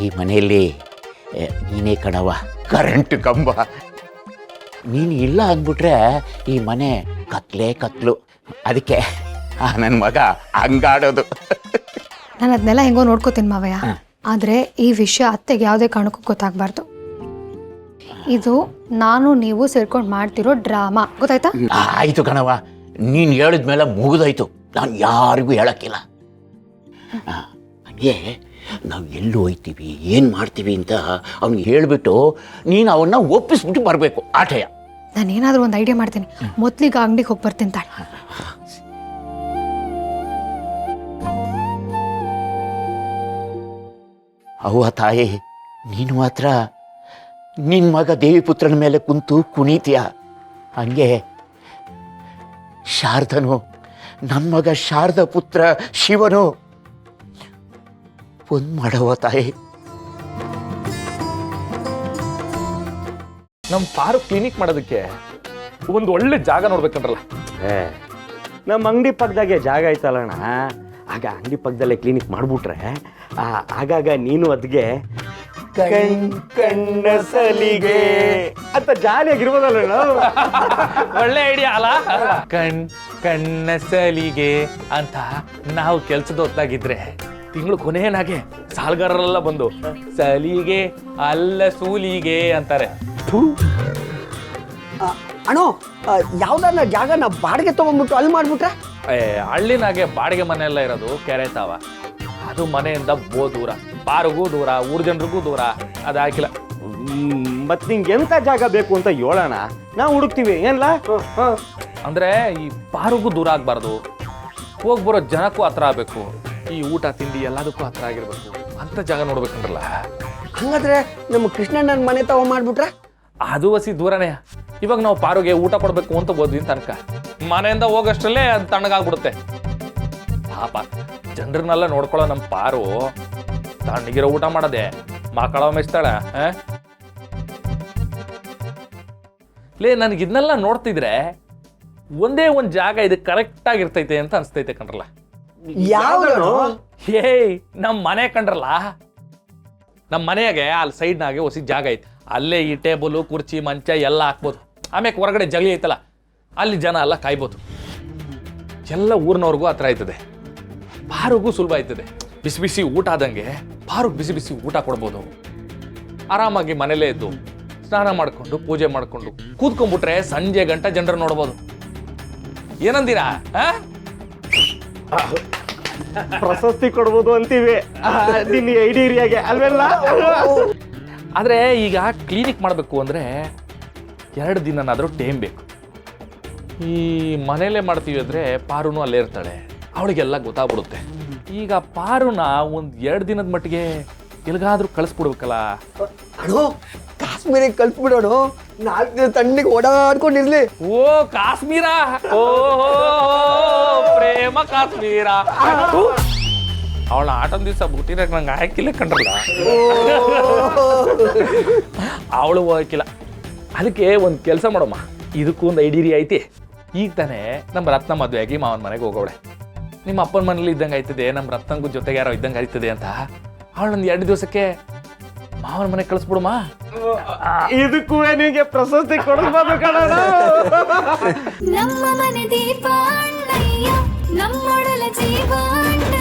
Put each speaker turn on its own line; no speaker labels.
ಈ ಮನೆಯಲ್ಲಿ ನೀನೇ ಕಣವ ಕರೆಂಟ್ ಕಂಬ. ನೀನು ಇಲ್ಲ ಅಂದ್ಬಿಟ್ರೆ ಈ ಮನೆ ಕತ್ಲು. ಅದಕ್ಕೆ ನನ್ನ ಮಗ ಹಂಗಾಡೋದು.
ನಾನು ಅದನ್ನೆಲ್ಲ ಹೆಂಗೋ ನೋಡ್ಕೋತೀನಿ ಮಾವಯ್ಯ. ಆದರೆ ಈ ವಿಷಯ ಅತ್ತೆಗೆ ಯಾವುದೇ ಕಾರಣಕ್ಕೂ ಗೊತ್ತಾಗಬಾರ್ದು. ಇದು ನಾನು ನೀವು ಸೇರ್ಕೊಂಡು ಮಾಡ್ತಿರೋ ಡ್ರಾಮಾ, ಗೊತ್ತಾಯ್ತಾ?
ಆಯಿತು ಕಣವ, ನೀನು ಹೇಳಿದ್ಮೇಲೆ ಮುಗಿದೋಯ್ತು. ನಾನು ಯಾರಿಗೂ ಹೇಳೋಕ್ಕಿಲ್ಲ. ಹಾಗೆ ನಾವು ಎಲ್ಲಿ ಹೋಯ್ತೀವಿ ಏನು ಮಾಡ್ತೀವಿ ಅಂತ ಅವ್ನಿಗೆ ಹೇಳಿಬಿಟ್ಟು ನೀನು ಅವನ್ನ ಒಪ್ಪಿಸ್ಬಿಟ್ಟು ಬರಬೇಕು. ಆಟಯ
ನಾನೇನಾದರೂ ಒಂದು ಐಡಿಯಾ ಮಾಡ್ತೀನಿ. ಮೊದಲಿಗೆ ಅಂಗಡಿಗೆ ಹೋಗಿ ಬರ್ತೀನಿ ತಾಳೆ.
ಅವ್ವ ತಾಯಿ, ನೀನು ಮಾತ್ರ ನಿನ್ನ ಮಗ ದೇವಿಪುತ್ರನ ಮೇಲೆ ಕುಂತು ಕುಣಿತೀಯ. ಹಂಗೆ ಶಾರದನು, ನನ್ನ ಮಗ ಶಾರದ ಪುತ್ರ ಶಿವನು ಒಂದು ಮಾಡವ ತಾಯಿ.
ನಮ್ಮ ಪಾರು ಕ್ಲಿನಿಕ್ ಮಾಡೋದಕ್ಕೆ ಒಂದು ಒಳ್ಳೆ ಜಾಗ ನೋಡ್ಬೇಕಂದ್ರಲ್ಲ.
ನಮ್ಮ ಅಂಗಡಿ ಪಕ್ಕದಾಗೆ ಜಾಗ ಐತಲ್ಲಣ್ಣ, ಆಗ ಅಂಗಡಿ ಪಕ್ಕದಲ್ಲೇ ಕ್ಲಿನಿಕ್ ಮಾಡ್ಬಿಟ್ರೆ ಆಗಾಗ ನೀನು ಅದ್ಗೆ ಕಣ್ಣ ಸಲಿಗೆ ಅಂತ ಜಾಲಿಯಾಗಿರ್ಬೋದಲ್ಲ.
ಒಳ್ಳೆ ಐಡಿಯಾ ಅಲ್ಲ? ಕಣ್ಣ ಸಲಿಗೆ ಅಂತ ನಾವು ಕೆಲ್ಸದ ಹೊತ್ತಾಗಿದ್ರೆ ತಿಂಗಳು ಕೊನೆಯನಾಗೆ ಸಾಲ್ಗಾರರೆಲ್ಲ ಬಂದು ಸಲಿಗೆ ಅಲ್ಲ ಸೂಲಿಗೆ ಅಂತಾರೆ.
ಅಣ್ಣೋ, ಯಾವ್ದಾರ ಜಾಗನ ಬಾಡಿಗೆ ತಗೊಂಡ್ಬಿಟ್ಟು ಅಲ್ಲಿ ಮಾಡ್ಬಿಟ್ರೆ?
ಹಳ್ಳಿನಾಗೆ ಬಾಡಿಗೆ ಮನೆ ಎಲ್ಲ ಇರೋದು ಕೆರೆ ತಾವ. ಅದು ಮನೆಯಿಂದ ದೂರ, ಪಾರಿಗೂ ದೂರ, ಊರ್ ಜನರಿಗೂ ದೂರ. ಅದು ಹಾಕಿಲ್ಲ.
ಮತ್ ನಿಂಗೆ ಎಂತ ಜಾಗ ಬೇಕು ಅಂತ ಹೇಳೋಣ, ನಾವು ಹುಡುಕ್ತಿವಿ. ಏನ್ಲ
ಅಂದ್ರೆ ಈ ಪಾರಿಗೂ ದೂರ ಆಗ್ಬಾರ್ದು, ಹೋಗಿ ಬರೋ ಜನಕ್ಕೂ ಹತ್ರ ಆಗ್ಬೇಕು, ಈ ಊಟ ತಿಂಡಿ ಎಲ್ಲದಕ್ಕೂ ಹತ್ರ ಆಗಿರ್ಬೇಕು ಅಂತ ಜಾಗ ನೋಡ್ಬೇಕಂದ್ರಲ್ಲ.
ಹಂಗಾದ್ರೆ ನಮ್ಮ ಕೃಷ್ಣಣ್ಣನ ಮನೆ ತಗೋ ಮಾಡ್ಬಿಟ್ರೆ?
ಅದು ಹಸಿ ದೂರನೇ. ಇವಾಗ ನಾವು ಪಾರುಗೆ ಊಟ ಕೊಡ್ಬೇಕು ಅಂತ ಹೋದ್ವಿ ತನಕ ಮನೆಯಿಂದ ಹೋಗಷ್ಟರಲ್ಲೇ ಅದು ತಣ್ಣಗಾಗ್ಬಿಡುತ್ತೆ. ಪಾಪ ಜನರನ್ನೆಲ್ಲ ನೋಡ್ಕೊಳ್ಳೋ ನಮ್ಮ ಪಾರು ತಣ್ಣಗಿರೋ ಊಟ ಮಾಡದೆ ಮಕ್ಕಳ ಮೆಚ್ತಾಳ. ಲೇ, ನನಗೆ ಇದನ್ನೆಲ್ಲ ನೋಡ್ತಿದ್ರೆ ಒಂದೇ ಒಂದು ಜಾಗ ಇದು ಕರೆಕ್ಟ್ ಆಗಿರ್ತೈತೆ ಅಂತ ಅನ್ಸ್ತೈತೆ ಕಣ್ರಲ್ಲ. ಏಯ್, ನಮ್ಮ ಮನೆ ಕಂಡ್ರಲ್ಲ, ನಮ್ಮ ಮನೆಯಾಗೆ ಅಲ್ಲಿ ಸೈಡ್ನಾಗೆ ಹೊಸ ಜಾಗ ಐತೆ. ಅಲ್ಲೇ ಈ ಟೇಬಲು ಕುರ್ಚಿ ಮಂಚ ಎಲ್ಲ ಹಾಕ್ಬೋದು. ಆಮೇಲೆ ಹೊರಗಡೆ ಜಗಲಿ ಐತಲ್ಲ, ಅಲ್ಲಿ ಜನ ಎಲ್ಲ ಕಾಯ್ಬೋದು. ಎಲ್ಲ ಊರಿನವ್ರಿಗೂ ಹತ್ರ ಆಯ್ತದೆ, ಪಾರುಗೂ ಸುಲಭ ಆಯ್ತದೆ. ಬಿಸಿ ಬಿಸಿ ಊಟ ಆದಂಗೆ ಪಾರುಗ್ ಬಿಸಿ ಬಿಸಿ ಊಟ ಕೊಡ್ಬೋದು. ಆರಾಮಾಗಿ ಮನೇಲೇ ಇದ್ದು ಸ್ನಾನ ಮಾಡ್ಕೊಂಡು ಪೂಜೆ ಮಾಡ್ಕೊಂಡು ಕೂತ್ಕೊಂಡ್ಬಿಟ್ರೆ ಸಂಜೆ ಗಂಟ ಜನರು ನೋಡ್ಬೋದು. ಏನಂತೀರಾ?
ಪ್ರಶಸ್ತಿ ಕೊಡ್ಬೋದು ಅಂತೀವಿ ನಿನ್ನ ಐಡಿಯಾಗೆ ಅಲ್ವೆಲ್ಲ.
ಆದರೆ ಈಗ ಕ್ಲಿನಿಕ್ ಮಾಡಬೇಕು ಅಂದರೆ 2 ದಿನನಾದರೂ ಟೈಮ್ ಬೇಕು. ಈ ಮನೇಲೇ ಮಾಡ್ತೀವಿ ಅಂದರೆ ಪಾರುನು ಅಲ್ಲೇ ಇರ್ತಾಳೆ, ಅವಳಿಗೆಲ್ಲ ಗೊತ್ತಾಗ್ಬಿಡುತ್ತೆ. ಈಗ ಪಾರುನ ಒಂದು 2 ದಿನದ ಮಟ್ಟಿಗೆ ಎಲ್ಗಾದ್ರೂ ಕಳಿಸ್ಬಿಡ್ಬೇಕಲ್ಲ.
ಅಣ್ಣೋ, ಕಾಶ್ಮೀರಿಗೆ ಕಳ್ಸ್ಬಿಡೋಣ, 4 ದಿನ ತಣ್ಣಗೆ ಓಡಾಡ್ಕೊಂಡಿರ್ಲಿ.
ಓ ಕಾಶ್ಮೀರ, ಓ ಪ್ರೇಮ ಕಾಶ್ಮೀರ. ಅವಳ ಆಟೊಂದು ದಿವಸ ಬುಟ್ಟಿರಾಗ ನಂಗೆ ಹಾಕಿಲ್ಲ ಕಂಡ್ರಲ್ಲ. ಅವಳು ಹೋಗಿಲ್ಲ. ಅದಕ್ಕೆ ಒಂದು ಕೆಲಸ ಮಾಡೋಮ್ಮ, ಇದಕ್ಕೂ ಒಂದು ಐಡಿಯಾ ಐತಿ. ಈಗ ತಾನೇ ನಮ್ಮ ರತ್ನ ಮದುವೆ ಆಗಿ ಮಾವನ ಮನೆಗೆ ಹೋಗೋಳೆ. ನಿಮ್ಮ ಅಪ್ಪನ ಮನೇಲಿ ಇದ್ದಂಗೆ ಆಯ್ತದೆ, ನಮ್ಮ ರತ್ನಗೂ ಜೊತೆಗೆ ಯಾರೋ ಇದ್ದಂಗೆ ಆಯ್ತದೆ ಅಂತ ಅವಳೊಂದು 2 ದಿವಸಕ್ಕೆ ಮಾವನ ಮನೆಗೆ ಕಳಿಸ್ಬಿಡಮ್ಮ.
ಇದಕ್ಕೂ ನಿಮಗೆ ಪ್ರಶಸ್ತಿ ಕೊಡಬಹುದು ಕಣಣ್ಣ.
ನಮ್ಮ ಮನೆ ದೀಪ ಅಣ್ಣಯ್ಯ, ನಮ್ಮೊಡಲ ಜೀವ ಅಣ್ಣ.